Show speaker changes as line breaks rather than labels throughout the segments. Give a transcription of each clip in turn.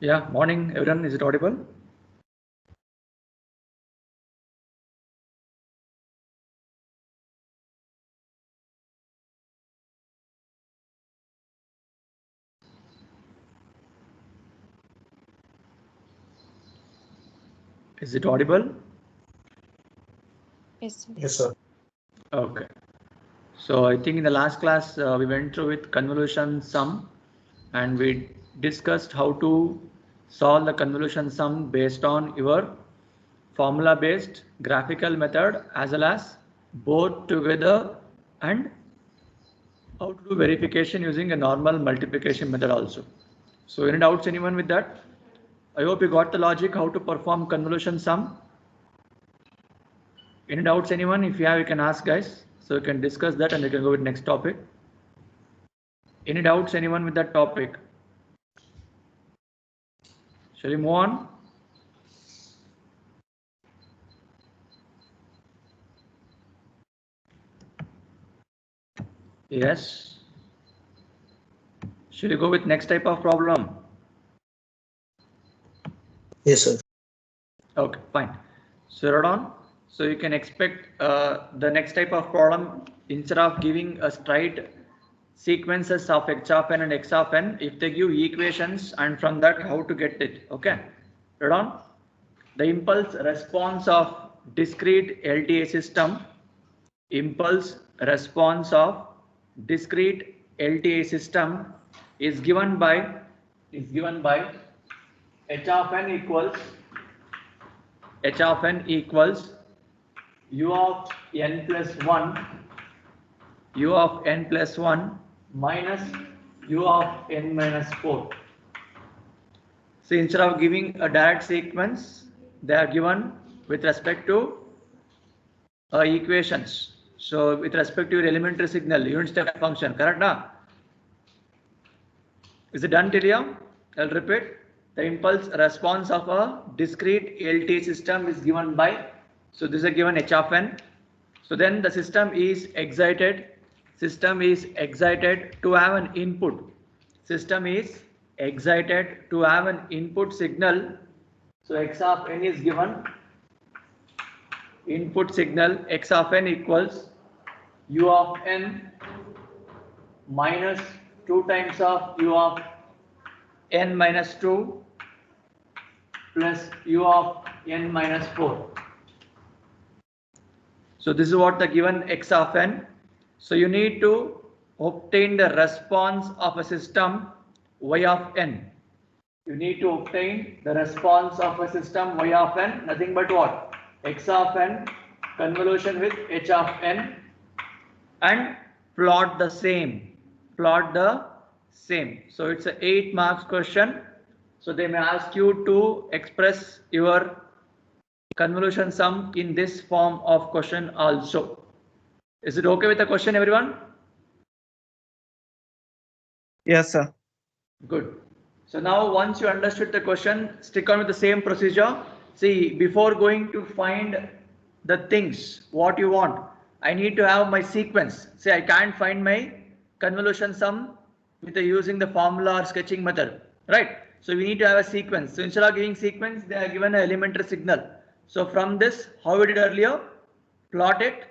Yeah, morning everyone. Is it audible? Is it audible?
Yes, sir.
Yes, sir.
Okay. So I think in the last class we went through with convolution sum and we discussed how to solve the convolution sum based on your formula based graphical method as well as both together and how to do verification using a normal multiplication method also. So any doubts anyone with that? I hope you got the logic how to perform convolution sum. Any doubts anyone? If you have, you can ask guys. So you can discuss that and you can go with next topic. Any doubts anyone with that topic? Shall we move on? Yes. Shall we go with next type of problem?
Yes, sir.
Okay, fine. So hold on. So you can expect the next type of problem, instead of giving a straight sequences of x of n and x of n, if they give equations and from that how to get it. Okay, hold on. The impulse response of discrete LTA system, impulse response of discrete LTA system is given by h of n equals u of n plus 1 minus u of n minus 4. So instead of giving a direct sequence, they are given with respect to equations. So with respect to your elementary signal, unit step function, correct now? Is it done till here? I'll repeat. The impulse response of a discrete LT system is given by, so this is given h of n. So then the system is excited to have an input. System is excited to have an input signal. So x of n is given. Input signal x of n equals u of n minus 2 times of u of n minus 2 plus u of n minus 4. So this is what the given x of n. So you need to obtain the response of a system y of n. You need to obtain the response of a system y of n, nothing but what? X of n convolution with h of n, and plot the same. So it's a 8 marks question. So they may ask you to express your convolution sum in this form of question also. Is it okay with the question, everyone?
Yes, sir.
Good. So now once you understood the question, stick on with the same procedure. See, before going to find the things what you want, I need to have my sequence. Say I can't find my convolution sum with using the formula or sketching method, right? So we need to have a sequence. So instead of giving sequence, they are given an elementary signal. So from this, how we did earlier, plot it.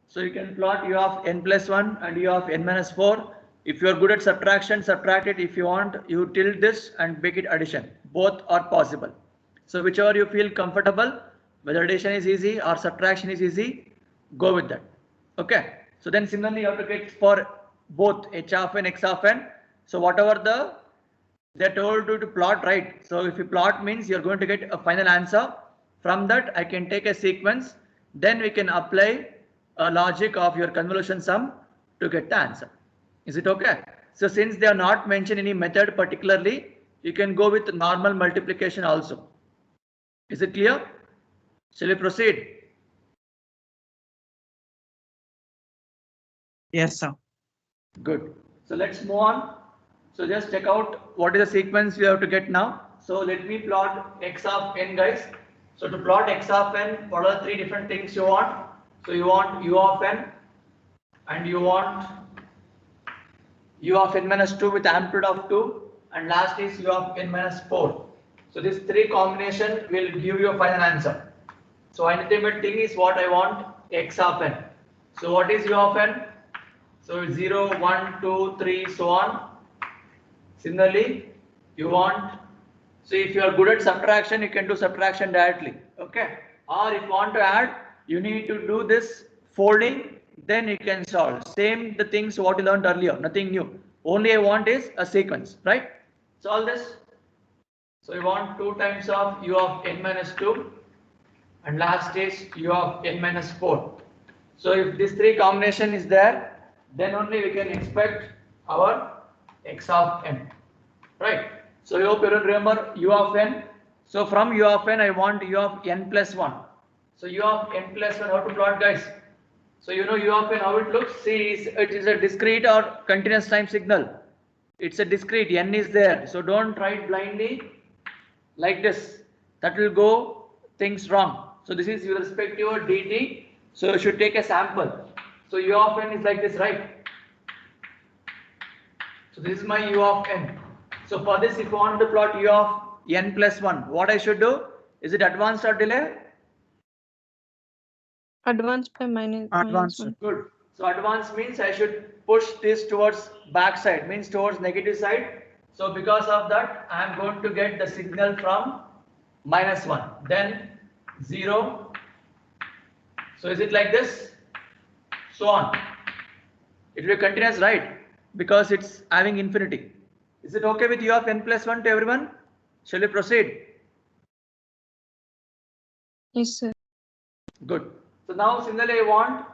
So you can plot u of n plus 1 and u of n minus 4. If you are good at subtraction, subtract it. If you want, you tilt this and make it addition. Both are possible. So whichever you feel comfortable, whether addition is easy or subtraction is easy, go with that. Okay. So then similarly, you have to get for both h of n, x of n. So whatever they're told you to plot, right? So if you plot means you're going to get a final answer. From that, I can take a sequence. Then we can apply a logic of your convolution sum to get the answer. Is it okay? So since they are not mentioned any method particularly, you can go with normal multiplication also. Is it clear? Shall we proceed?
Yes, sir.
Good. So let's move on. So just check out what is the sequence we have to get now. So let me plot x of n, guys. So to plot x of n, what are the 3 different things you want? So you want u of n and you want u of n minus 2 with amplitude of 2, and last is u of n minus 4. So this 3 combination will give you a final answer. So ultimate thing is what I want, x of n. So what is u of n? So 0, 1, 2, 3, so on. Similarly, you want, so if you are good at subtraction, you can do subtraction directly. Okay. Or if you want to add, you need to do this folding, then you can solve. Same the things what you learned earlier, nothing new. Only I want is a sequence, right? Solve this. So you want 2 times of u of n minus 2 and last is u of n minus 4. So if this 3 combination is there, then only we can expect our x of n, right? So I hope you will remember u of n. So from u of n I want u of n plus 1. So u of n plus 1, how to plot, guys? So you know u of n how it looks. See, it is a discrete or continuous time signal. It's a discrete, n is there. So don't write blindly like this. That will go things wrong. So this is with respect to your dt. So you should take a sample. So u of n is like this, right? So this is my u of n. So for this, if you want to plot u of n plus 1, what I should do? Is it advanced or delay?
Advanced by minus
Advanced.
1.
Good. So advanced means I should push this towards back side, means towards negative side. So because of that, I am going to get the signal from minus 1, then 0. So is it like this? So on. It will be continuous, right? Because it's having infinity. Is it okay with u of n plus 1 to everyone? Shall we proceed?
Yes, sir.
Good. So now similarly I want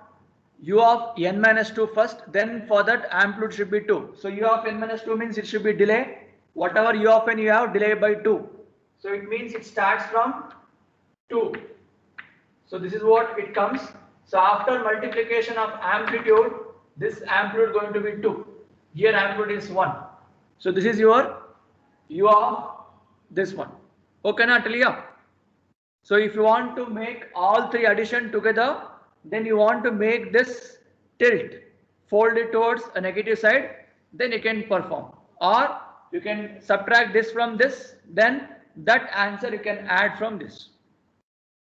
u of n minus 2 first, then for that amplitude should be 2. So u of n minus 2 means it should be delay. Whatever u of n you have, delay by 2. So it means it starts from 2. So this is what it comes. So after multiplication of amplitude, this amplitude going to be 2. Here amplitude is 1. So this is your u of this one. Okay, Natalia? So if you want to make all 3 addition together, then you want to make this tilt, fold it towards a negative side, then you can perform. Or you can subtract this from this, then that answer you can add from this.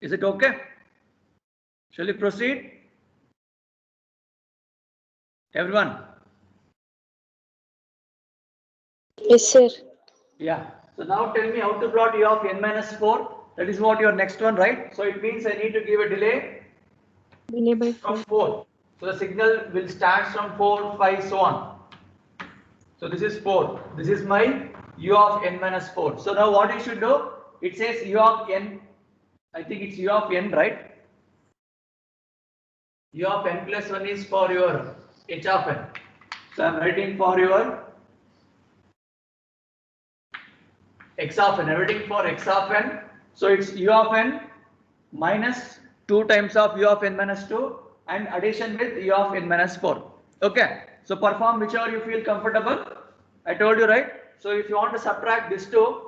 Is it okay? Shall we proceed? Everyone?
Yes, sir.
Yeah. So now tell me how to plot u of n minus 4. That is what your next one, right? So it means I need to give a delay
Delay by 4.
from 4. So the signal will start from 4, 5, so on. So this is 4. This is my u of n minus 4. So now what you should do? It says u of n. I think it's u of n, right? U of n plus 1 is for your h of n. So I am writing for your x of n. I am writing for x of n. So it's u of n minus 2 times of u of n minus 2 and addition with u of n minus 4. Okay. So perform whichever you feel comfortable. I told you, right? So if you want to subtract this 2,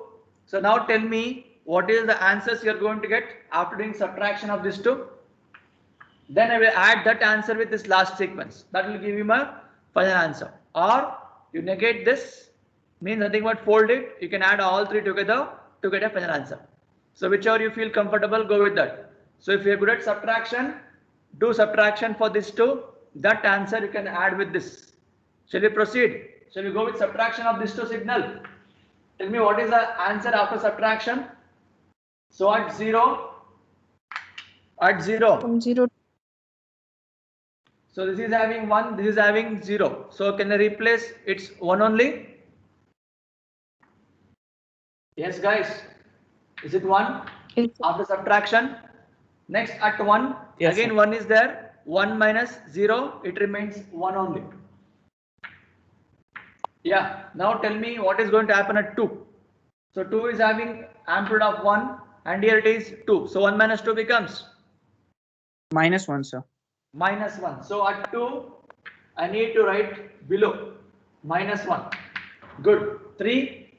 so now tell me what is the answers you are going to get after doing subtraction of this 2. Then I will add that answer with this last sequence. That will give you my final answer. Or you negate this, means nothing but fold it. You can add all 3 together to get a final answer. So whichever you feel comfortable, go with that. So if you are good at subtraction, do subtraction for this 2. That answer you can add with this. Shall we proceed? Shall we go with subtraction of this 2 signal? Tell me what is the answer after subtraction? So at 0.
From 0.
So this is having 1, this is having 0. So can I replace it's 1 only? Yes, guys. Is it 1
Yes, sir.
after subtraction? Next at 1,
Yes,
again
sir.
1 is there. 1 minus 0, it remains 1 only. Yeah. Now tell me what is going to happen at 2. So 2 is having amplitude of 1 and here it is 2. So 1 minus 2 becomes
Minus 1, sir.
minus 1. So at 2, I need to write below minus 1. Good. 3,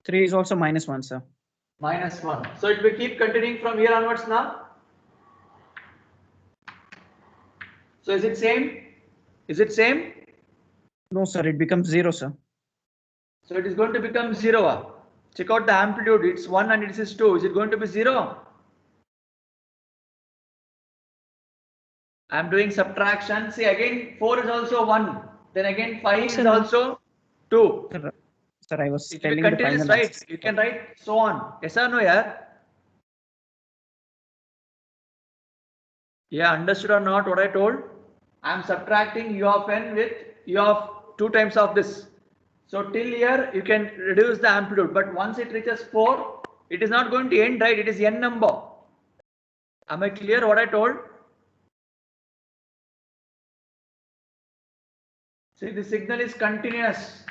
3 is also minus 1, sir.
minus 1. So it will keep continuing from here onwards now. So is it same? Is it same?
No, sir, it becomes 0, sir.
So it is going to become 0. Check out the amplitude. It's 1 and it is 2. Is it going to be 0? I'm doing subtraction. See, again 4 is also 1. Then again 5 is
Sir.
also 2.
Sir, I was
It will be
telling the
continuous,
final
right?
answer.
You can write so on. Yes or no, yeah? Yeah, understood or not what I told? I'm subtracting u of n with u of 2 times of this. So till here you can reduce the amplitude, but once it reaches 4, it is not going to end, right? It is n number. Am I clear what I told? See, the signal is continuous.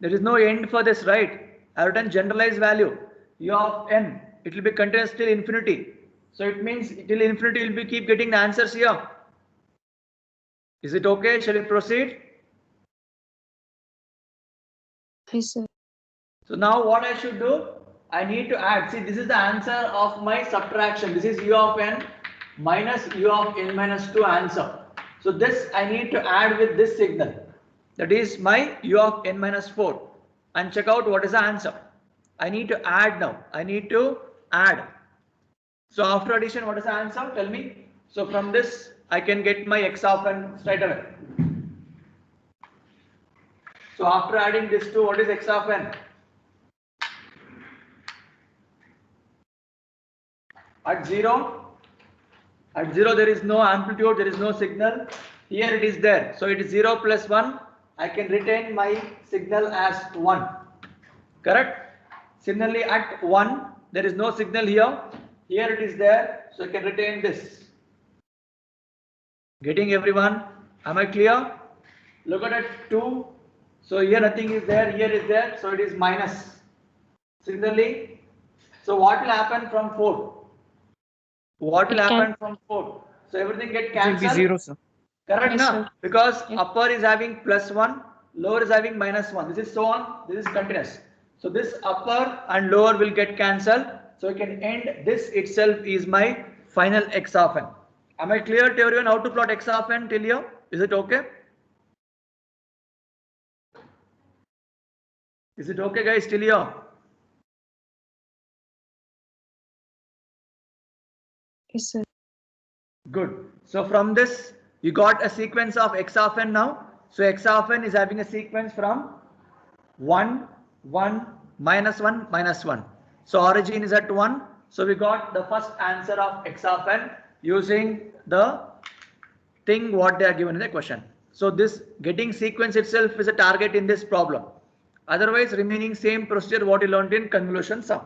There is no end for this, right? I have written generalized value u of n. It will be continuous till infinity. So it means till infinity will be keep getting the answers here. Is it okay? Shall we proceed?
Yes, sir.
So now what I should do? I need to add. See, this is the answer of my subtraction. This is u of n minus u of n minus 2 answer. So this I need to add with this signal. That is my u of n minus 4. And check out what is the answer. I need to add now. I need to add. So after addition, what is the answer? Tell me. So from this, I can get my x of n straight away. So after adding this to, what is x of n? At 0 there is no amplitude, there is no signal. Here it is there. So it is 0 plus 1. I can retain my signal as 1. Correct? Similarly at 1 there is no signal here. Here it is there. So I can retain this. Getting everyone? Am I clear? Look at it 2. So here nothing is there. Here is there. So it is minus. Similarly, so what will happen from 4? What will
It can-
happen from 4? So everything get
It will be
cancelled.
0, sir.
Correct,
Yes,
na?
sir.
Because
Yes.
upper is having plus 1, lower is having minus 1. This is so on. This is continuous. So this upper and lower will get cancelled. So I can end this itself is my final x of n. Am I clear to everyone how to plot x of n till here? Is it okay? Is it okay, guys, till here?
Yes, sir.
Good. So from this, you got a sequence of x of n now. So x of n is having a sequence from 1, 1, minus 1, minus 1. So origin is at 1. So we got the first answer of x of n using the thing what they are given in the question. So this getting sequence itself is a target in this problem. Otherwise, remaining same procedure what you learned in convolution sum.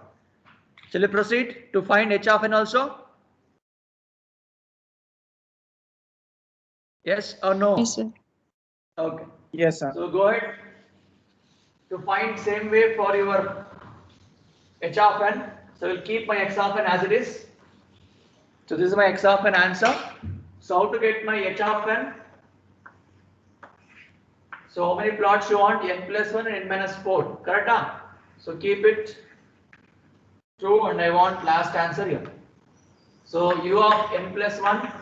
Shall we proceed to find h of n also? Yes or no?
Yes, sir.
Okay.
Yes, sir.
So go ahead to find same way for your h of n. So we'll keep my x of n as it is. So this is my x of n answer. So how to get my h of n? So how many plots you want? N plus 1 and n minus 4. Correct? Huh? So keep it true and I want last answer here. So u of n plus 1.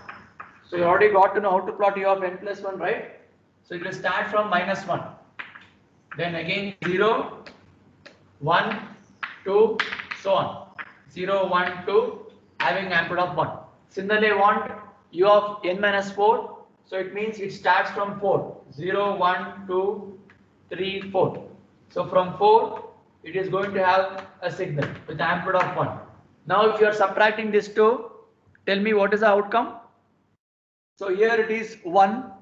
So you already got to know how to plot u of n plus 1, right? So it will start from minus 1. Then again 0, 1, 2, so on. 0, 1, 2, having amplitude of 1. Similarly, I want u of n minus 4. So it means it starts from 4. 0, 1, 2, 3, 4. So from 4, it is going to have a signal with amplitude of 1. Now if you are subtracting this 2, tell me what is the outcome? So here it is 1.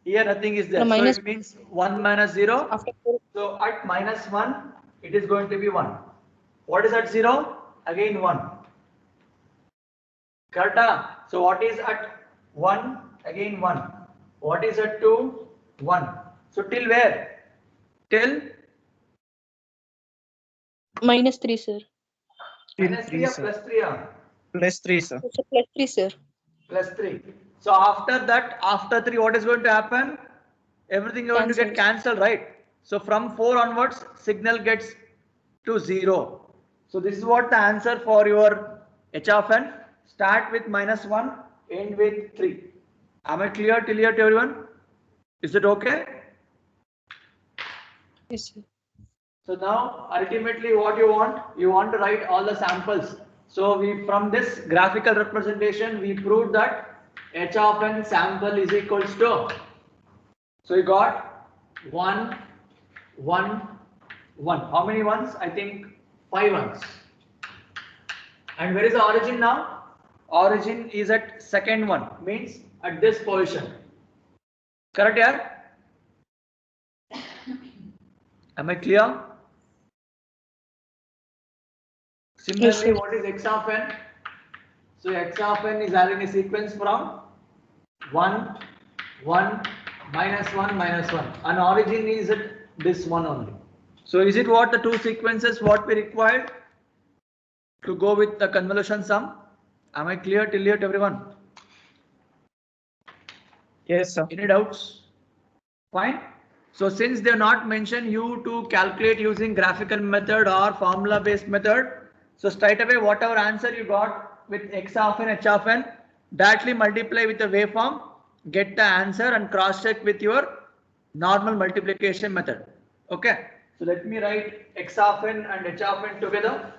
Here nothing is there.
No,
So
minus-
it means 1 minus 0.
After 4.
So at minus 1, it is going to be 1. What is at 0? Again 1. Correct? So what is at 1? Again 1. What is at 2? 1. So till where? Till
Minus 3, sir.
Till
minus 3
3,
or
sir.
plus 3?
Plus 3, sir.
It's a plus 3, sir.
Plus 3. So after that, after 3, what is going to happen? Everything is going to get cancelled, right? So from 4 onwards, signal gets to 0. So this is what the answer for your h of n. Start with minus 1, end with 3. Am I clear till here to everyone? Is it okay?
Yes, sir.
So now ultimately what you want to write all the samples. So we, from this graphical representation, we proved that h of n sample is equals to, so you got 1, 1, 1. How many ones? I think 5 ones. And where is the origin now? Origin is at second one, means at this position. Correct, yeah? Am I clear? Similarly,
Yes, sir.
what is x of n? So x of n is having a sequence from 1, 1, minus 1, minus 1. And origin is at this one only. So is it what the two sequences what we required to go with the convolution sum? Am I clear till yet, everyone?
Yes, sir.
Any doubts? Fine. So since they are not mentioned you to calculate using graphical method or formula based method, so straight away whatever answer you got with x of n, h of n, directly multiply with the waveform, get the answer and cross check with your normal multiplication method. Okay. So let me write x of n and h of n together.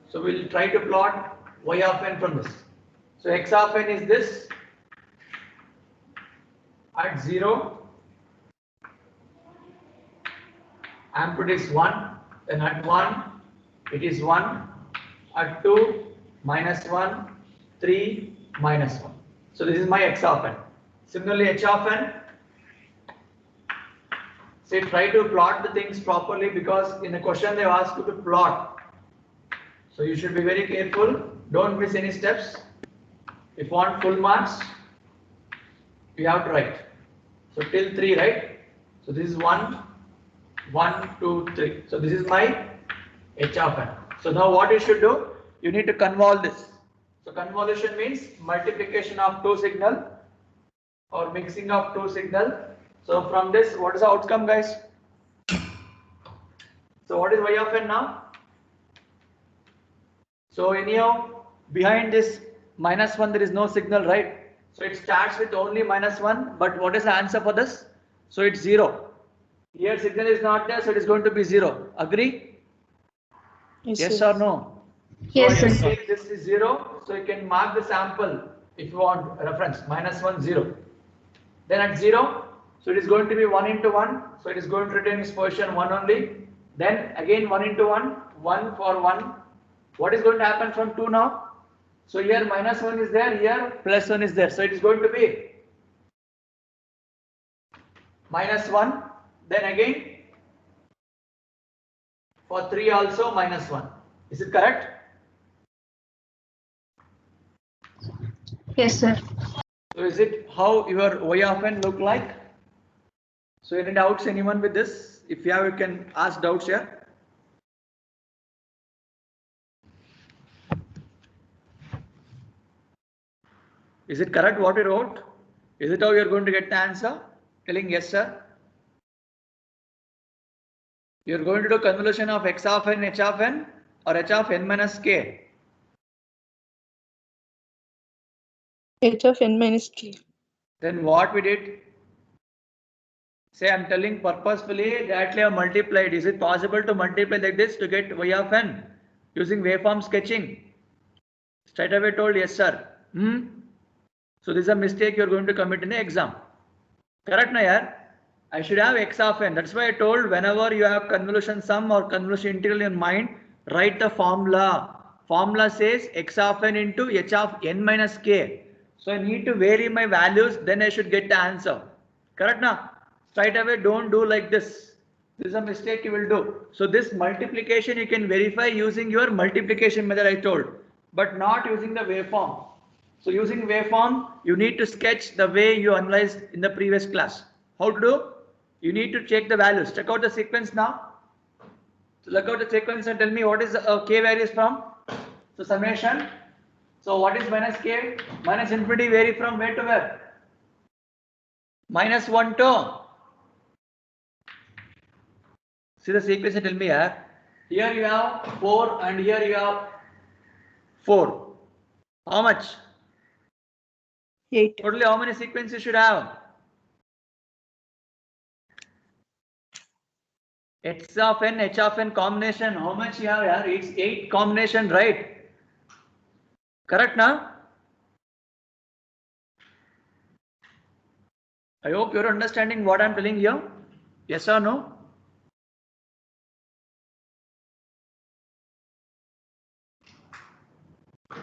So we'll try to plot y of n from this. So x of n is this at 0, amplitude is 1, then at 1 it is 1, at 2 minus 1, 3 minus 1. So this is my x of n. Similarly h of n, say try to plot the things properly because in the question they ask you to plot. So you should be very careful, don't miss any steps. If you want full marks, you have to write. So till 3, right? So this is 1, 1, 2, 3. So this is my h of n. So now what you should do? You need to convolve this. So convolution means multiplication of two signal or mixing of two signal. So from this, what is the outcome, guys? So what is y of n now? So anyhow, behind this minus 1 there is no signal, right? So it starts with only minus 1, but what is the answer for this? So it's 0. Here signal is not there, so it is going to be 0. Agree? Yes
sir.
or no?
Yes,
So I
sir.
can take this is 0, so you can mark the sample if you want reference minus 1, 0. Then at 0, so it is going to be 1 into 1, so it is going to retain its position 1 only. Then again 1 into 1, 1 for 1. What is going to happen from 2 now? So here minus 1 is there, here plus 1 is there. So it is going to be minus 1. Then again for 3 also minus 1. Is it correct?
Yes, sir.
So is it how your y of n look like? So any doubts anyone with this? If you have, you can ask doubts here. Is it correct what you wrote? Is it how you are going to get the answer? Telling yes, sir. You are going to do convolution of x of n, h of n, or h of n minus k.
H of n minus k.
Then what we did? Say I'm telling purposefully directly I multiplied. Is it possible to multiply like this to get y of n using waveform sketching? Straight away told yes, sir. So this is a mistake you are going to commit in the exam. Correct, na yaar? I should have x of n. That's why I told whenever you have convolution sum or convolution integral in mind, write the formula. Formula says x of n into h of n minus k. So I need to vary my values, then I should get the answer. Correct, na? Straight away don't do like this. This is a mistake you will do. So this multiplication you can verify using your multiplication method I told, but not using the waveform. So using waveform, you need to sketch the way you analyzed in the previous class. How to do? You need to check the values. Check out the sequence now. So look out the sequence and tell me what is k varies from. So summation. So what is minus k? Minus infinity vary from where to where? Minus 1 to. See the sequence and tell me here. Here you have 4 and here you have 4. How much?
8.
Totally how many sequences you should have? X of n, H of n combination. How much you have here? It's 8 combination, right? Correct now? I hope you're understanding what I'm telling you. Yes or no?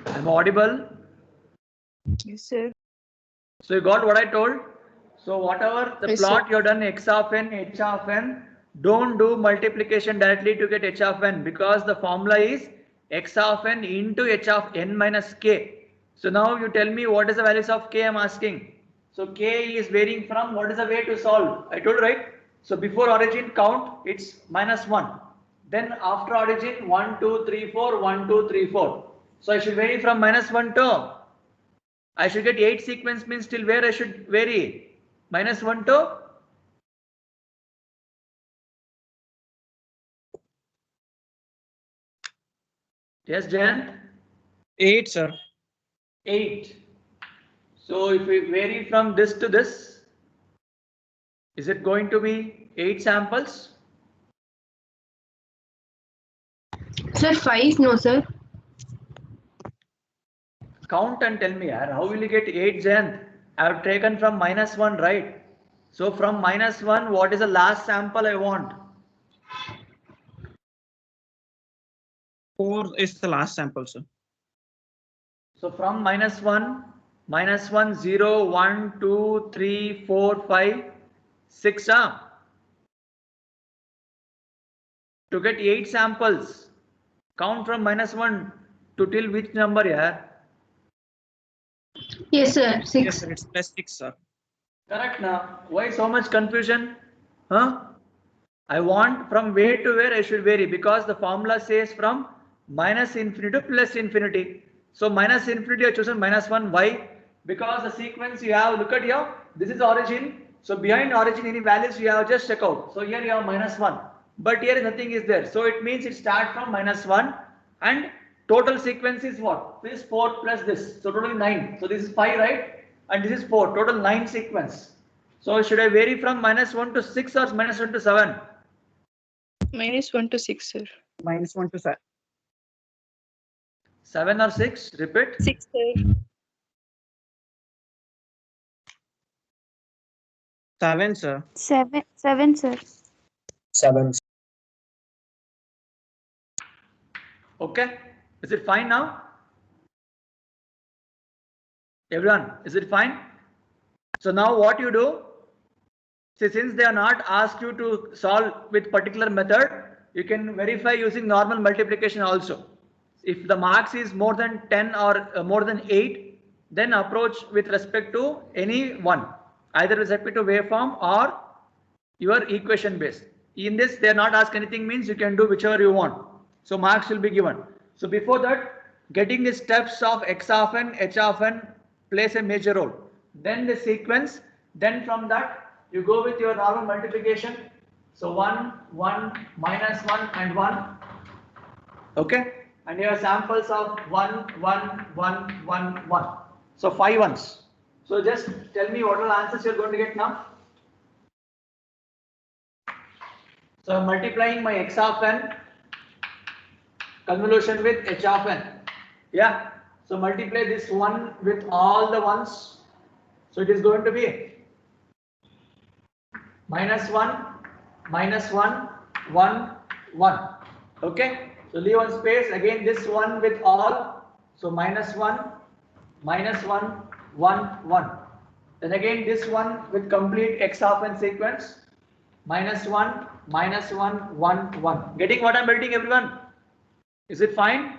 I'm audible.
Yes, sir.
So you got what I told? So whatever the
Yes,
plot
sir.
you've done X of n, H of n, don't do multiplication directly to get H of n because the formula is X of n into H of n minus k. So now you tell me what is the values of k I'm asking. So k is varying from what is the way to solve? I told right? So before origin count it's -1. Then after origin 1, 2, 3, 4, 1, 2, 3, 4. So I should vary from -1 to I should get 8 sequence means till where I should vary? -1 to? Yes, Jan?
8, sir.
8. So if we vary from this to this, is it going to be 8 samples?
Sir, 5, no, sir.
Count and tell me, yaar, how will you get 8, Jan? I have taken from -1, right? So from -1, what is the last sample I want?
4 is the last sample, sir.
So from -1, 0, 1, 2, 3, 4, 5, 6. To get 8 samples, count from -1 to till which number, yeah?
Yes, sir.
Yes,
6.
sir. It's +6, sir.
Correct now. Why so much confusion? Huh? I want from where to where I should vary because the formula says from -infinity to +infinity. So -infinity I chosen -1. Why? Because the sequence you have, look at here, this is origin. So behind origin any values you have just check out. So here you have -1. But here nothing is there. So it means it starts from -1 and total sequence is what? This 4 plus this. So total 9. So this is 5, right? And this is 4. Total 9 sequence. So should I vary from -1 to 6 or -1 to 7?
-1 to 6, sir.
-1 to 7.
7 or 6? Repeat.
6, sir.
7, sir.
7, sir.
7.
Okay. Is it fine now? Everyone, is it fine? So now what you do? See, since they are not asked you to solve with particular method, you can verify using normal multiplication also. If the marks is more than 10 or more than 8, then approach with respect to any one, either with respect to waveform or your equation base. In this, they are not asked anything means you can do whichever you want. So marks will be given. So before that, getting the steps of X of n, H of n plays a major role. Then the sequence, then from that, you go with your normal multiplication. So 1, 1, -1 and 1. Okay. And here are samples of 1, 1, 1, 1, 1. So 5 ones. So just tell me what all answers you're going to get now. So I'm multiplying my X of n convolution with H of n. Yeah. So multiply this one with all the ones. So it is going to be -1, -1, 1, 1. Okay. So leave one space. Again this one with all. So -1, -1, 1, 1. Then again this one with complete X of n sequence. -1, -1, 1, 1. Getting what I'm building, everyone? Is it fine?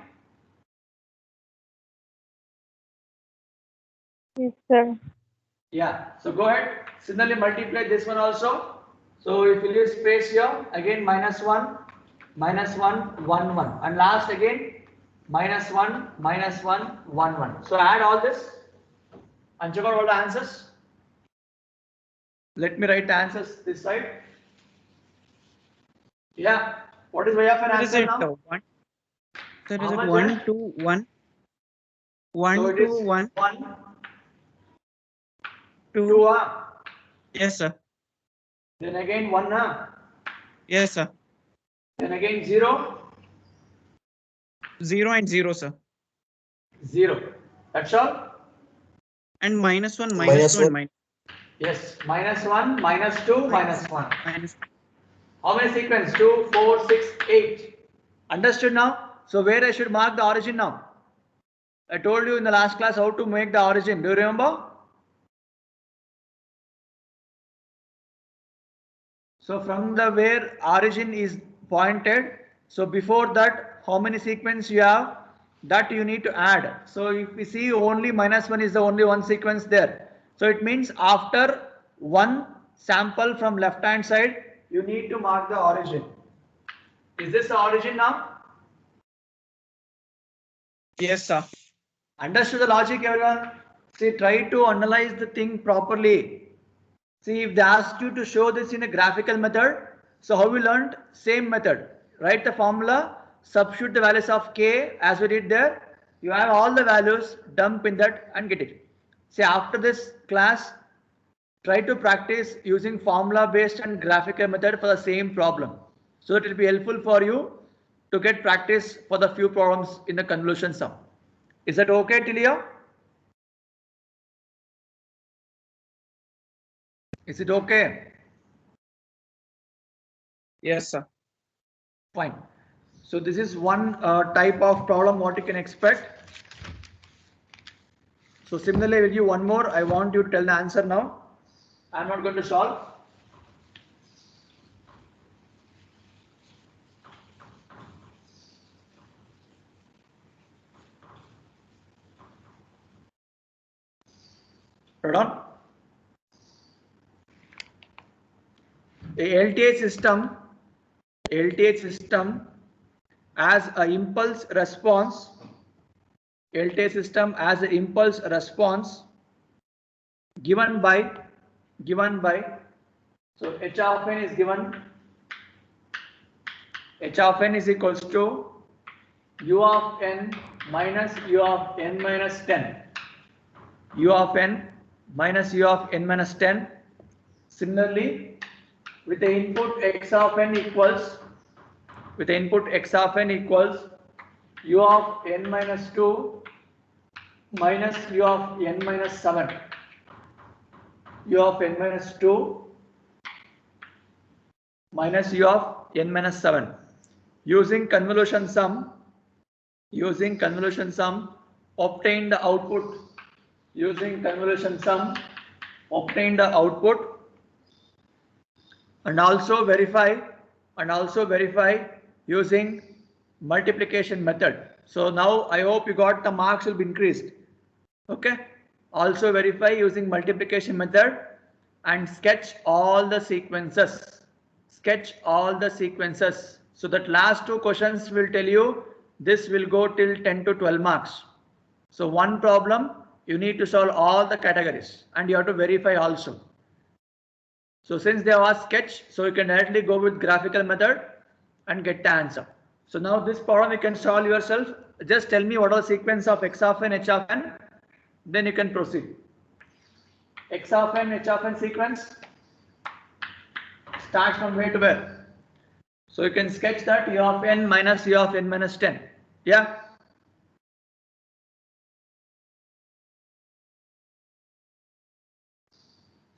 Yes, sir.
Yeah. So go ahead. Similarly multiply this one also. So if you leave space here, again -1, -1, 1, 1. And last again -1, -1, 1, 1. So add all this and check out all the answers. Let me write the answers this side. Yeah. What is way of an
Sir, is
answer
it
now?
1? Sir,
How
is it
much,
1
sir?
to 1? 1
So it
to
is
1?
1, 2,
Yes, sir.
then again 1,
Yes, sir.
then again 0,
0 and 0, sir.
0. That's all?
And -1, -2,
Minus
and
one.
minus.
Yes, -1, -2, -1.
Minus.
How many sequence? 2, 4, 6, 8. Understood now? So where I should mark the origin now? I told you in the last class how to make the origin. Do you remember? So from the where origin is pointed, so before that, how many sequence you have? That you need to add. So if we see only -1 is the only one sequence there. So it means after one sample from left hand side, you need to mark the origin. Is this the origin now?
Yes, sir.
Understood the logic, everyone? See, try to analyze the thing properly. See, if they ask you to show this in a graphical method, so how we learned? Same method. Write the formula, substitute the values of k as we did there. You have all the values, dump in that and get it. See, after this class, try to practice using formula based and graphical method for the same problem. So it will be helpful for you to get practice for the few problems in the convolution sum. Is that okay, Tilio? Is it okay?
Yes, sir.
Fine. So this is one type of problem what you can expect. So similarly, I will give one more. I want you to tell the answer now. I'm not going to solve. Hold on. A LTH system as a impulse response. LTH system as an impulse response given by so h of n is given, h of n is equals to u of n minus u of n minus 10, u of n minus u of n minus 10. Similarly, with the input x of n equals u of n minus 2 minus u of n minus 7, u of n minus 2 minus u of n minus 7. Using convolution sum, obtain the output. Using convolution sum, obtain the output. And also verify using multiplication method. So now I hope you got the marks will be increased. Okay. Also verify using multiplication method and sketch all the sequences. So that last two questions will tell you this will go till 10 to 12 marks. So one problem you need to solve all the categories and you have to verify also. So since they have asked sketch, so you can directly go with graphical method and get the answer. So now this problem you can solve yourself. Just tell me what are the sequence of x of n, h of n, then you can proceed. X of n, h of n sequence starts from where to where? So you can sketch that u of n minus u of n minus 10. Yeah.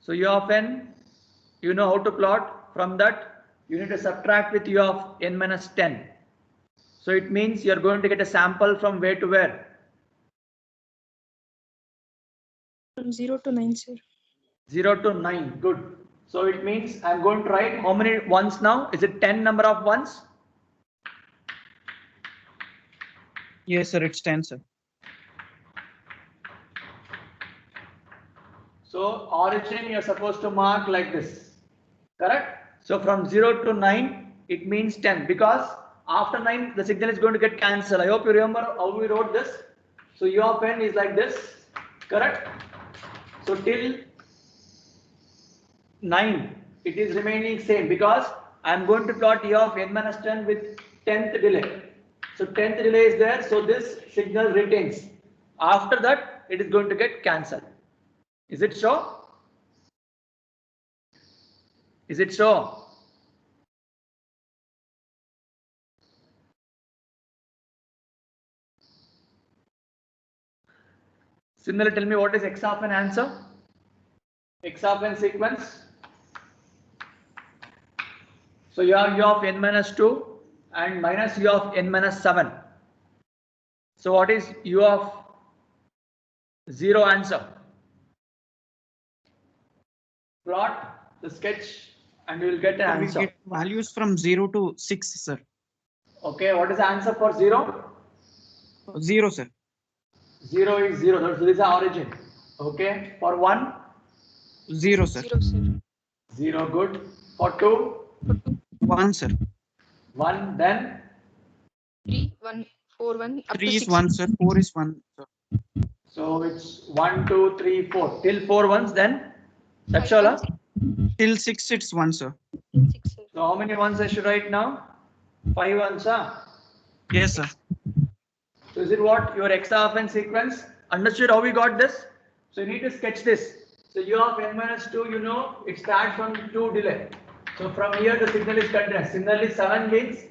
So u of n, you know how to plot. From that, you need to subtract with u of n minus 10. So it means you're going to get a sample from where to where?
From 0 to 9, sir.
0 to 9. Good. So it means I'm going to write how many ones now? Is it 10 number of ones?
Yes, sir. It's 10, sir.
So origin you're supposed to mark like this. Correct? So from 0 to 9, it means 10 because after 9 the signal is going to get cancelled. I hope you remember how we wrote this. So u of n is like this. Correct? So till 9 it is remaining same because I am going to plot u of n minus 10 with 10th delay. So 10th delay is there, so this signal retains. After that it is going to get cancelled. Is it so? Is it so? Similarly, tell me what is x of n answer? X of n sequence. So you have u of n minus 2 and minus u of n minus 7. So what is u of 0 answer? Plot the sketch and you will get an
We
answer.
get values from 0 to 6, sir.
Okay, what is the answer for 0?
0, sir.
0 is 0. So this is the origin. Okay, for 1,
0, sir.
0, sir.
0, good. For 2,
1, sir.
1, then
3, 1, 4, 1, up
3
to
is
6.
1, sir. 4 is 1, sir.
so it's 1, 2, 3, 4. Till 4 ones, then that's
Five
all. Huh?
ones.
Till 6, it's 1, sir.
6, sir.
So how many ones I should write now? 5 ones, huh?
Yes, sir.
So is it what? Your x of n sequence? Understood how we got this? So you need to sketch this. So u of n minus 2, you know, it starts from 2 delay. So from here the signal is continuous. Similarly 7 means,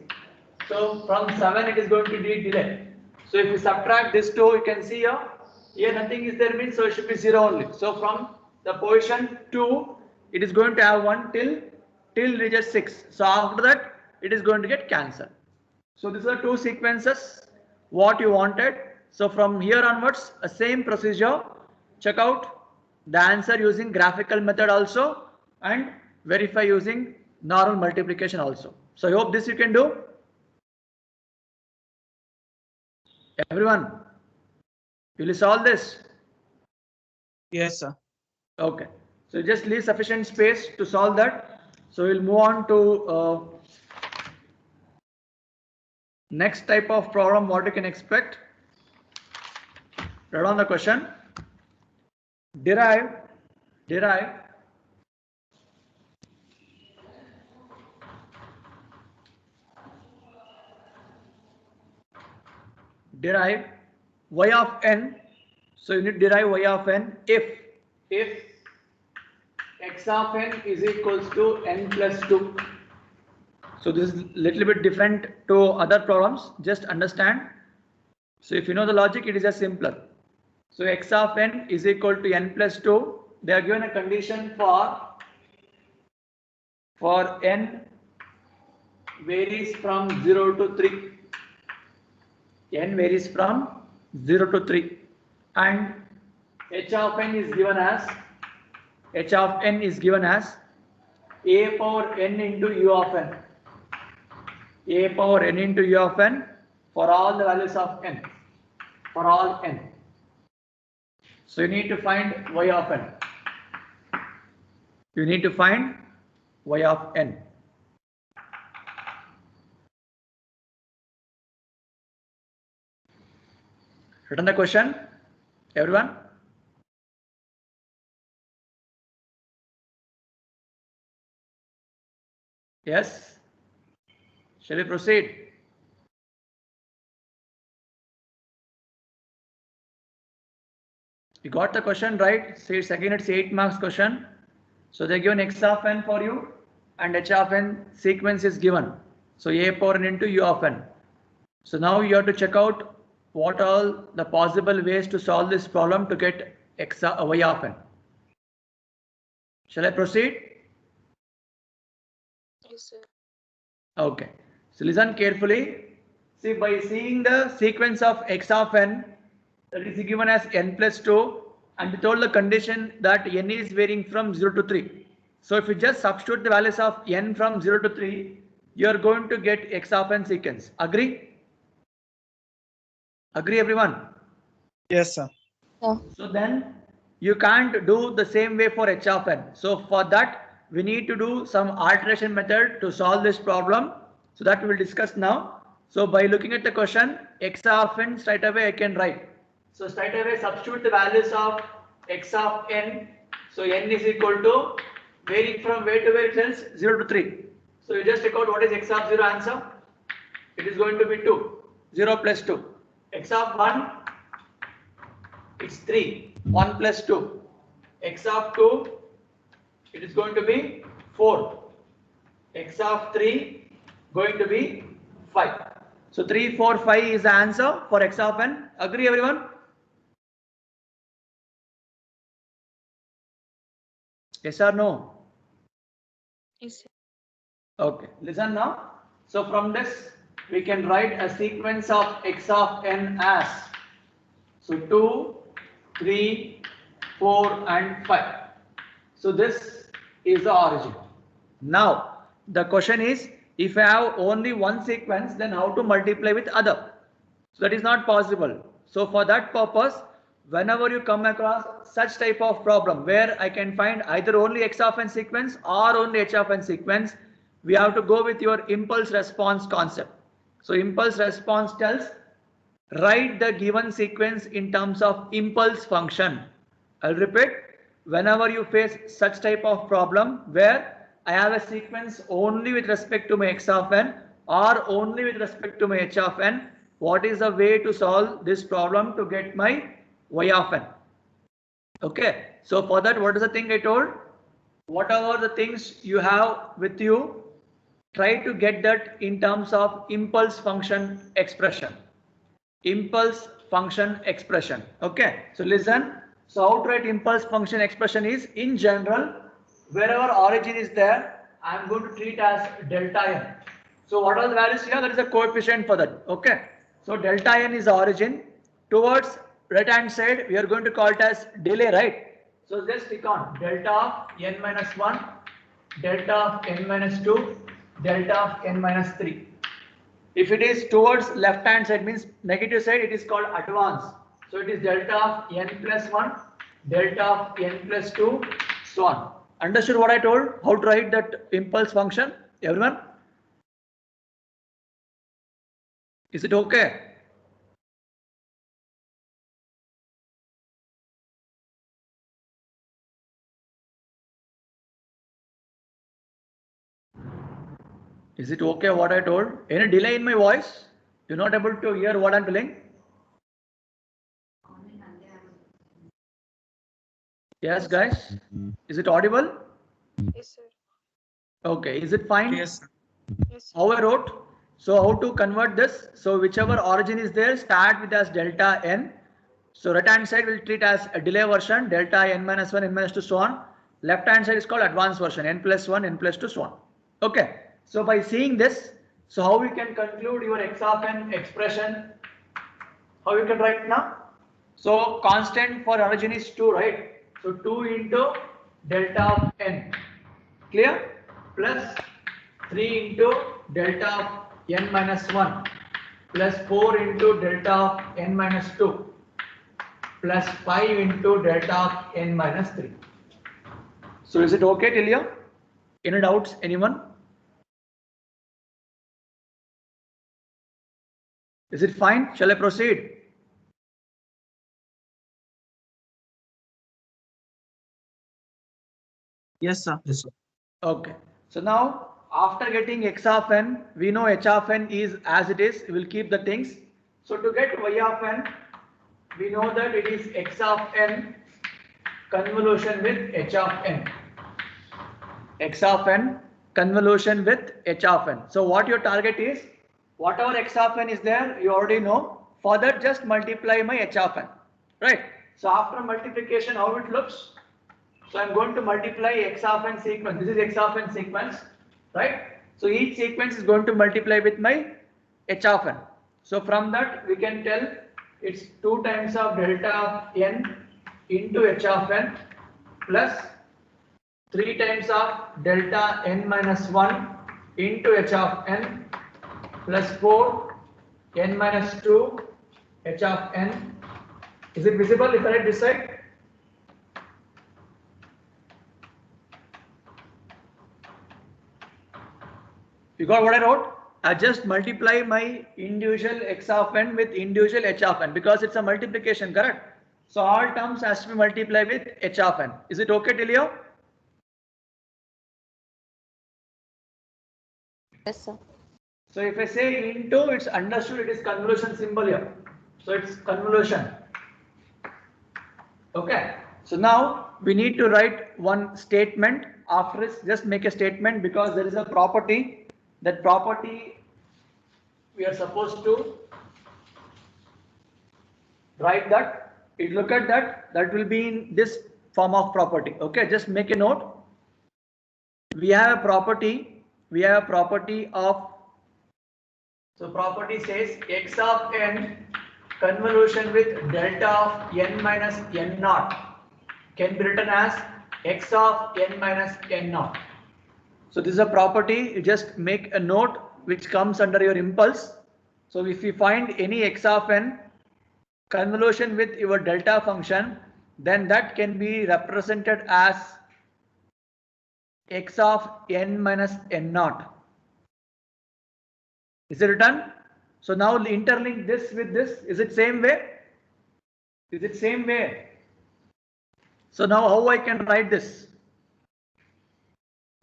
so from 7 it is going to be delay. So if you subtract this 2, you can see here nothing is there means so it should be 0 only. So from the position 2, it is going to have 1 till reaches 6. So after that, it is going to get cancelled. So these are two sequences what you wanted. So from here onwards, a same procedure. Check out the answer using graphical method also and verify using normal multiplication also. So I hope this you can do. Everyone, will you solve this?
Yes, sir.
Okay. So just leave sufficient space to solve that. So we'll move on to next type of problem what you can expect. Write on the question. Derive y of n. So you need to derive y of n if x of n is equals to n plus 2. So this is little bit different to other problems. Just understand. So if you know the logic, it is just simpler. So x of n is equal to n plus 2. They are given a condition for n varies from 0 to 3. N varies from 0 to 3. And h of n is given as a power n into u of n. A power n into u of n for all the values of n. For all n. So you need to find y of n. You need to find y of n. Written the question, everyone? Yes? Shall we proceed? You got the question right? Say it's again, it's 8 marks question. So they given x of n for you and h of n sequence is given. So a power n into u of n. So now you have to check out what are the possible ways to solve this problem to get y of n. Shall I proceed?
Yes, sir.
Okay. So listen carefully. See, by seeing the sequence of x of n, that is given as n plus 2, and we told the condition that n is varying from 0 to 3. So if you just substitute the values of n from 0 to 3, you are going to get x of n sequence. Agree? Agree, everyone?
Yes, sir.
So then you can't do the same way for h of n. So for that, we need to do some alteration method to solve this problem. So that we will discuss now. So by looking at the question, x of n straight away I can write. So straight away substitute the values of x of n. So n is equal to varying from where to where it says 0 to 3. So you just take out what is x of 0 answer. It is going to be 2. 0 plus 2. X of 1, it's 3. 1 plus 2. X of 2, it is going to be 4. x of 3 going to be 5. So 3, 4, 5 is the answer for x of n. Agree everyone? Yes or no?
Yes, sir.
Okay, listen now. So from this, we can write a sequence of x of n as, so 2, 3, 4 and 5. So this is the origin. Now, the question is, if I have only one sequence, then how to multiply with other? So that is not possible. So for that purpose, whenever you come across such type of problem where I can find either only x of n sequence or only h of n sequence, we have to go with your impulse response concept. So impulse response tells write the given sequence in terms of impulse function. I'll repeat, whenever you face such type of problem where I have a sequence only with respect to my x of n or only with respect to my h of n, what is the way to solve this problem to get my y of n? Okay, so for that, what is the thing I told? Whatever the things you have with you, try to get that in terms of impulse function expression. Impulse function expression. Okay, so listen. So how to write impulse function expression is, in general, wherever origin is there, I am going to treat as delta n. So what are the values here? There is a coefficient for that. Okay, so delta n is origin. Towards right hand side, we are going to call it as delay, right? So just click on delta of n minus 1, delta of n minus 2, delta of n minus 3. If it is towards left hand side, means negative side, it is called advance. So it is delta of n plus 1, delta of n plus 2, so on. Understood what I told? How to write that impulse function? Everyone? Is it okay? Is it okay what I told? Any delay in my voice? You're not able to hear what I'm telling? Yes, guys. Is it audible?
Yes, sir.
Okay. Is it fine?
Yes, sir.
Yes, sir.
How I wrote? So how to convert this? So whichever origin is there, start with as delta n. So right hand side will treat as a delay version, delta n minus 1, n minus 2, so on. Left hand side is called advanced version, n plus 1, n plus 2, so on. Okay. So by seeing this, so how we can conclude your x of n expression? How you can write now? So constant for origin is 2, right? So 2 into delta of n. Clear? Plus 3 into delta of n minus 1 plus 4 into delta of n minus 2 plus 5 into delta of n minus 3. So is it okay till here? Any doubts? Anyone? Is it fine? Shall I proceed?
Yes, sir.
Yes, sir.
Okay. So now after getting x of n, we know h of n is as it is. We will keep the things. So to get y of n, we know that it is x of n convolution with h of n. X of n convolution with h of n. So what your target is, whatever x of n is there, you already know. For that, just multiply my h of n. Right. So after multiplication, how it looks? So I'm going to multiply x of n sequence. This is x of n sequence, right? So each sequence is going to multiply with my h of n. So from that we can tell it's 2 times of delta of n into h of n plus 3 times of delta n minus 1 into h of n plus 4 n minus 2 h of n. Is it visible if I write this side? You got what I wrote? I just multiply my individual x of n with individual h of n because it's a multiplication, correct? So all terms has to be multiplied with h of n. Is it okay till here?
Yes, sir.
So if I say into, it's understood it is convolution symbol here. So it's convolution. Okay. So now we need to write one statement after this, just make a statement because there is a property. That property we are supposed to write that. If you look at that, that will be in this form of property. Okay, just make a note. We have a property. We have a property of. So property says x of n convolution with delta of n minus n naught can be written as x of n minus n naught. So this is a property. You just make a note which comes under your impulse. So if you find any x of n convolution with your delta function, then that can be represented as x of n minus n naught. Is it written? So now interlink this with this. Is it same way? Is it same way? So now how I can write this?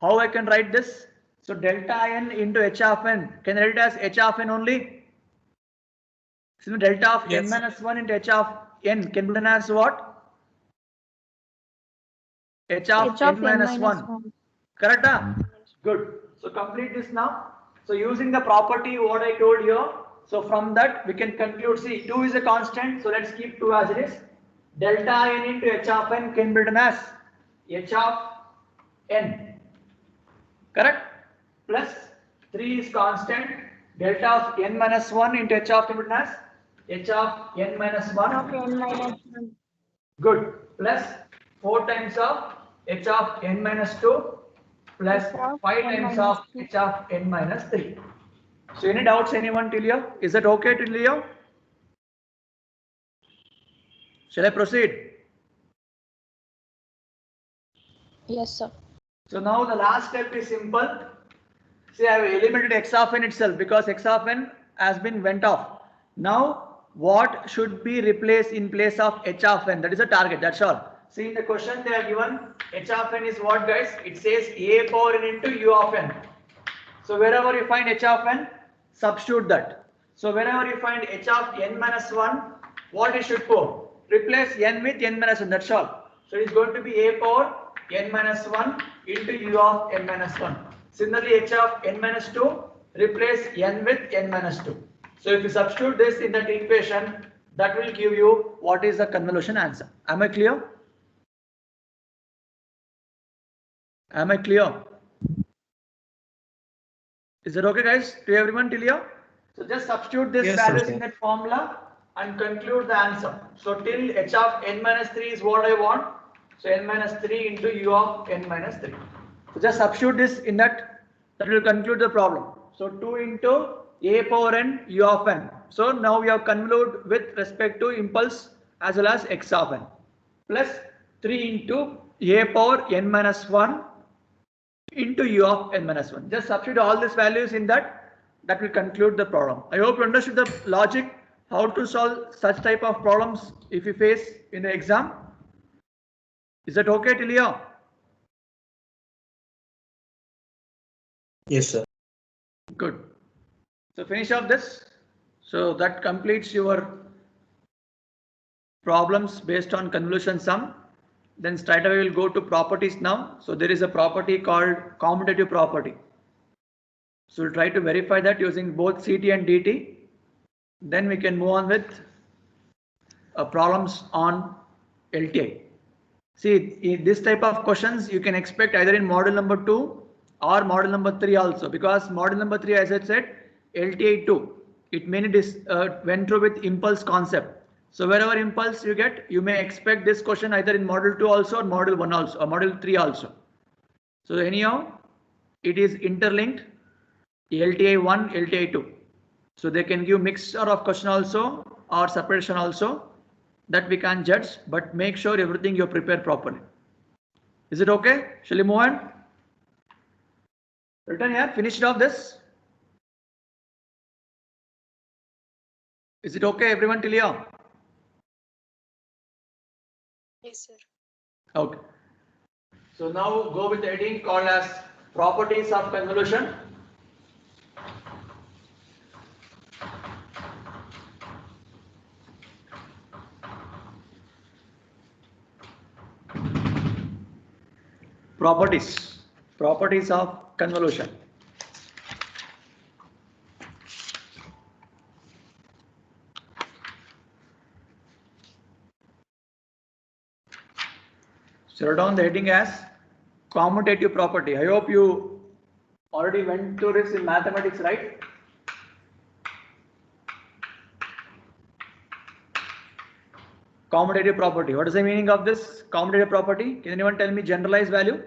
How I can write this? So delta n into h of n. Can I write it as h of n only? So delta of
Yes.
n minus 1 into h of n can be written as what? H of
H of
n minus 1.
1.
Correct? Good. So complete this now. So using the property what I told you. So from that we can conclude. See, 2 is a constant. So let's keep 2 as it is. Delta n into h of n can be written as h of n. Correct? Plus 3 is constant. Delta of n minus 1 into h of n as h of n minus 1.
Of n minus 1.
Good. Plus 4 times of h of n minus 2 plus
H of
5
n
times
minus
of
2.
h of n minus 3. So any doubts anyone till here? Is that okay till here? Shall I proceed?
Yes, sir.
So now the last step is simple. See, I have eliminated x of n itself because x of n has been went off. Now what should be replaced in place of h of n? That is a target. That's all. See in the question they are given h of n is what, guys? It says a power n into u of n. So wherever you find h of n, substitute that. So whenever you find h of n minus 1, what you should put? Replace n with n minus 1. That's all. So it's going to be a power n minus 1 into u of n minus 1. Similarly, h of n minus 2, replace n with n minus 2. So if you substitute this in that equation, that will give you what is the convolution answer. Am I clear? Am I clear? Is it okay, guys? To everyone till here? So just substitute this
Yes,
values
sir.
in that formula and conclude the answer. So till h of n minus 3 is what I want. So n minus 3 into u of n minus 3. So just substitute this in that. That will conclude the problem. So 2 into a power n u of n. So now we have convolute with respect to impulse as well as x of n. Plus 3 into a power n minus 1 into u of n minus 1. Just substitute all these values in that. That will conclude the problem. I hope you understood the logic, how to solve such type of problems if you face in the exam. Is that okay till here?
Yes, sir.
Good. So finish off this. So that completes your problems based on convolution sum. Then straight away we'll go to properties now. So there is a property called commutative property. So we'll try to verify that using both CT and DT. Then we can move on with problems on LTI. See, in this type of questions you can expect either in model number 2 or model number 3 also, because model number 3, as I said, LTI 2, it mainly went through with impulse concept. So wherever impulse you get, you may expect this question either in model 2 also or model 1 also or model 3 also. So anyhow, it is interlinked LTI 1, LTI 2. So they can give mixture of question also or separation also, that we can judge, but make sure everything you prepare properly. Is it okay? Shall we move on? Written here, finished off this. Is it okay, everyone till here?
Yes, sir.
Okay. So now go with the heading called as properties of convolution. Properties. Properties of convolution. So write down the heading as commutative property. I hope you already went through this in mathematics, right? Commutative property. What is the meaning of this commutative property? Can anyone tell me generalized value?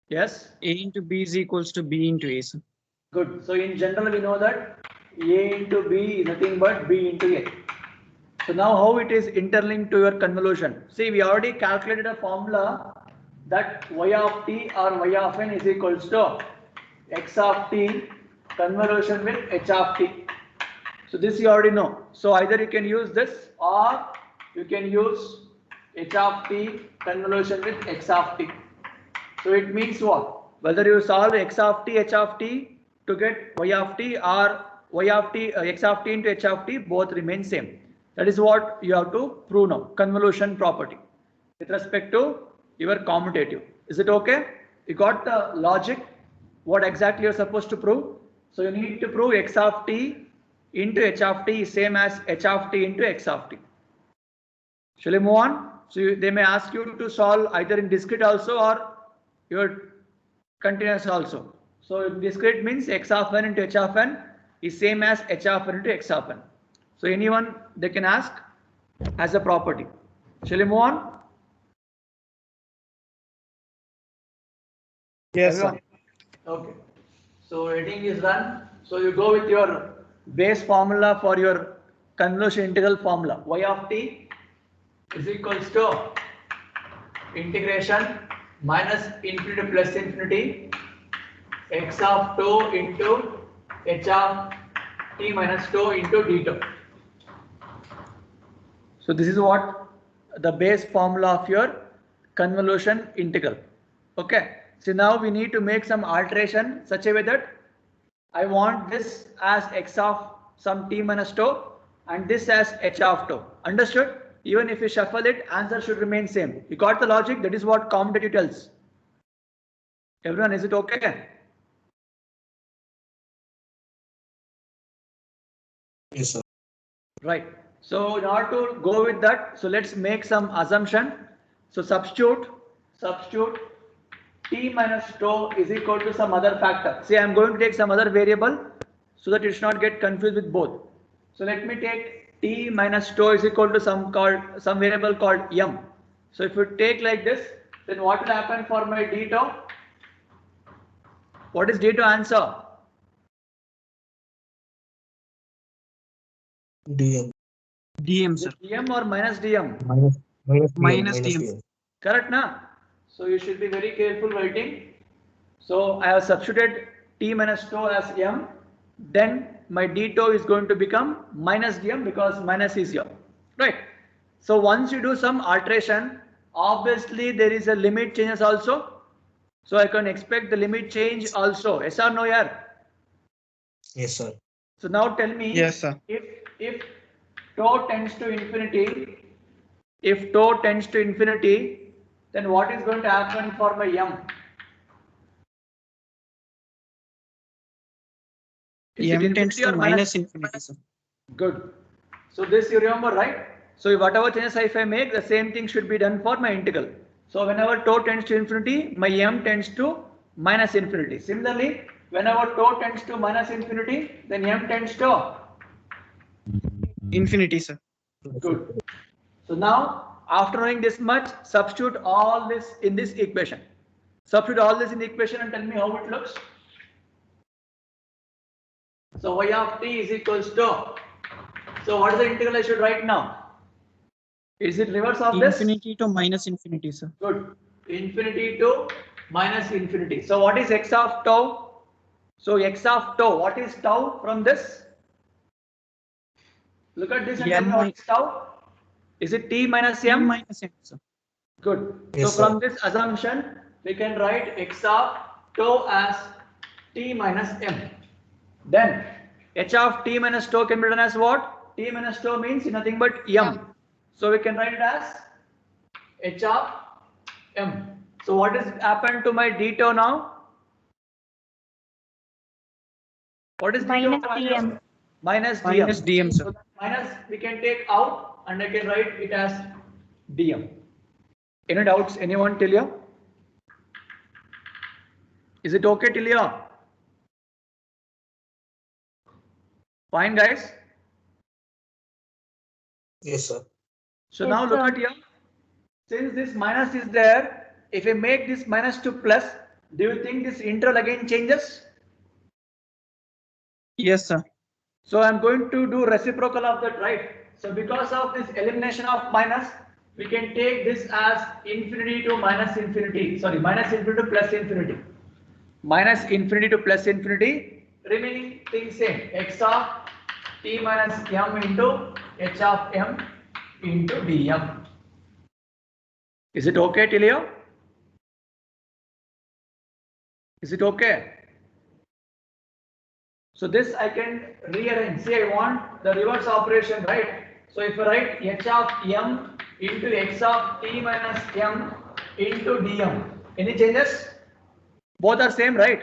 Yes?
A into B is equals to B into A, sir.
Good. So in general, we know that A into B is nothing but B into A. So now how it is interlinked to your convolution? See, we already calculated a formula that y of t or y of n is equals to x of t convolution with h of t. So this you already know. So either you can use this or you can use h of t convolution with x of t. So it means what? Whether you solve x of t, h of t to get y of t or y of t, x of t into h of t, both remain same. That is what you have to prove now, convolution property with respect to your commutative. Is it okay? You got the logic, what exactly you're supposed to prove? So you need to prove x of t into h of t is same as h of t into x of t. Shall we move on? So they may ask you to solve either in discrete also or your continuous also. So discrete means x of n into h of n is same as h of n into x of n. So anyone they can ask as a property. Shall we move on?
Yes,
Everyone? Okay. So heading is done. So you go with your base formula for your convolution integral formula. Y of t is equals to integration minus infinity plus infinity x of 2 into h of t minus 2 into d2. So this is what the base formula of your convolution integral. Okay. So now we need to make some alteration such a way that I want this as x of some t minus 2 and this as h of 2. Understood? Even if you shuffle it, answer should remain same. You got the logic? That is what commutative tells. Everyone, is it okay?
Yes, sir.
Right. So in order to go with that, so let's make some assumption. So substitute t minus 2 is equal to some other factor. See, I am going to take some other variable so that you should not get confused with both. So let me take t minus 2 is equal to some variable called m. So if you take like this, then what will happen for my d2? What is d2 answer?
DM.
DM,
Is
sir.
it dm or minus dm?
Minus DM.
Correct, na? So you should be very careful writing. So I have substituted t minus 2 as m. Then my d2 is going to become minus dm because minus is here. Right. So once you do some alteration, obviously there is a limit changes also. So I can expect the limit change also. Yes or no, yaar?
Yes, sir.
So now tell me,
Yes, sir.
if tau tends to infinity, if tau tends to infinity, then what is going to happen for my m? Is it
M tends
infinity
to
or
minus infinity, sir.
Good. So this you remember, right? So whatever changes if I make, the same thing should be done for my integral. So whenever tau tends to infinity, my m tends to minus infinity. Similarly, whenever tau tends to minus infinity, then m tends to
Infinity, sir.
good. So now, after knowing this much, substitute all this in this equation. Substitute all this in the equation and tell me how it looks. So y of t is equals to. So what is the integral I should write now? Is it reverse of this?
Infinity to minus infinity, sir.
Good. Infinity to minus infinity. So what is x of tau? So x of tau, what is tau from this? Look at this and tell me what is tau? Is it t minus
M
m?
minus M, sir.
Good.
Yes,
So from
sir.
this assumption, we can write x of tau as t minus m. Then h of t minus tau can be written as what? T minus tau means nothing but m. So we can write it as h of m. So what has happened to my d tau now? What is d tau?
Minus dm.
Minus dm.
Minus dm, sir.
So that minus we can take out and I can write it as dm. Any doubts? Anyone till here? Is it okay till here? Fine, guys.
Yes, sir.
So
Yes,
now look
sir.
at here. Since this minus is there, if I make this minus to plus, do you think this integral again changes?
Yes, sir.
So I'm going to do reciprocal of that, right? So because of this elimination of minus, we can take this as infinity to minus infinity. Sorry, minus infinity to plus infinity. Minus infinity to plus infinity. Remaining thing same. X of t minus m into h of m into dm. Is it okay till here? Is it okay? So this I can rearrange. See, I want the reverse operation, right? So if I write h of m into x of t minus m into dm, any changes? Both are same, right?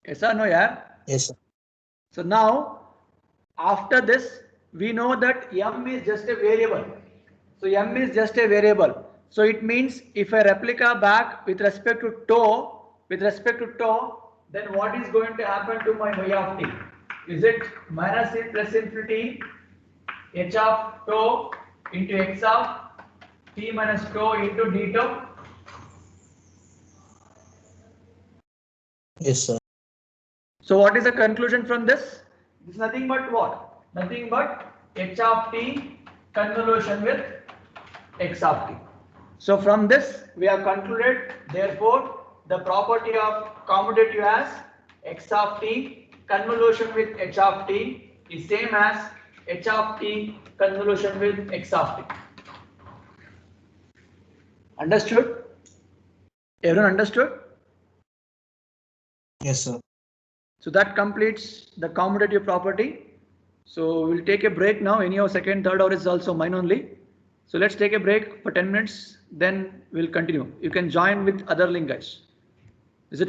Yes or no, yeah?
Yes, sir.
So now, after this, we know that m is just a variable. So m is just a variable. So it means if I replica back with respect to tau, then what is going to happen to my y of t? Is it minus in plus infinity h of tau into x of t minus tau into d tau?
Yes, sir.
So what is the conclusion from this? This is nothing but what? Nothing but h of t convolution with x of t. So from this we have concluded, therefore the property of commutative as x of t convolution with h of t is same as h of t convolution with x of t. Understood? Everyone understood?
Yes, sir.
So that completes the commutative property. So we'll take a break now. Anyhow, second, third hour is also mine only. So let's take a break for 10 minutes. Then we'll continue. You can join with other link, guys. Is it okay?